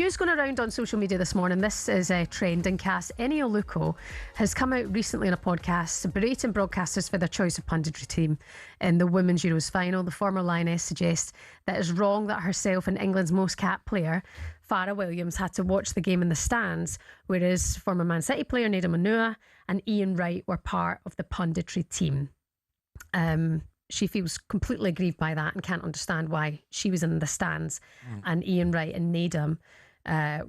news going around on social media this morning. This is a trending cast. Eni Aluko has come out recently on a podcast berating broadcasters for their choice of punditry team in the Women's Euros final. The former Lioness suggests that it's wrong that herself and England's most capped player, Farah Williams, had to watch the game in the stands, whereas former Man City player Neda Manua and Ian Wright were part of the punditry team. She feels completely aggrieved by that and can't understand why she was in the stands and Ian Wright and Nedum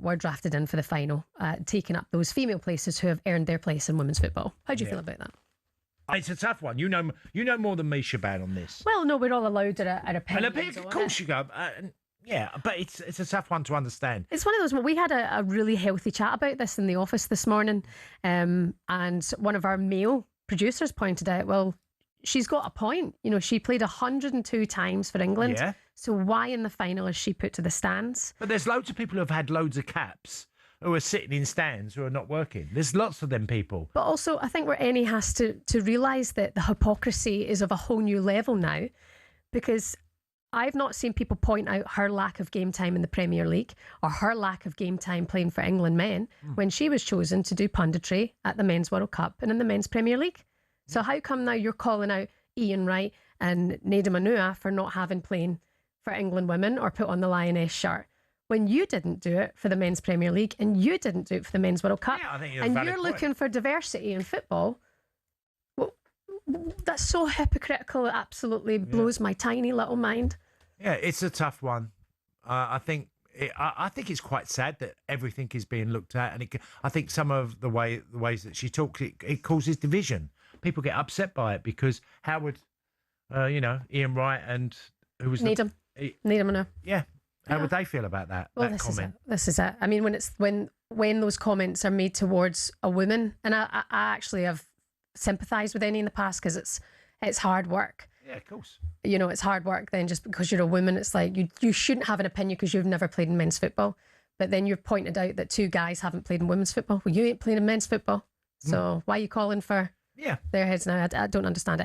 were drafted in for the final, taking up those female places who have earned their place in women's football. How do you feel about that? It's a tough one. You know more than me, Shebahn, on this. Well, no, we're all allowed our opinions. And of course you go. Yeah, but it's a tough one to understand. It's one of those. We had a really healthy chat about this in the office this morning, and one of our male producers pointed out, well, she's got a point. You know, she played 102 times for England. Yeah. So why in the final is she put to the stands? But there's loads of people who have had loads of caps who are sitting in stands who are not working. There's lots of them people. But also, I think where Eni has to realise that the hypocrisy is of a whole new level now, because I've not seen people point out her lack of game time in the Premier League or her lack of game time playing for England men when she was chosen to do punditry at the Men's World Cup and in the Men's Premier League. So how come now you're calling out Ian Wright and Neda Manua for not having playing for England women or put on the Lioness shirt when you didn't do it for the Men's Premier League and you didn't do it for the Men's World Cup? Yeah, I think you're looking for diversity in football. Well, that's so hypocritical. It absolutely blows my tiny little mind. Yeah, it's a tough one. I think it's quite sad that everything is being looked at, and I think some of the ways that she talks, it causes division. People get upset by it because how would, Ian Wright and who was Nedum Manua. Yeah, how would they feel about that? Well, that comment? This is it. I mean, when those comments are made towards a woman, and I actually have sympathised with Eni in the past because it's hard work. Yeah, of course. You know, it's hard work then just because you're a woman. It's like you shouldn't have an opinion because you've never played in men's football. But then you've pointed out that two guys haven't played in women's football. Well, you ain't playing in men's football. So why are you calling for their heads now? I don't understand it.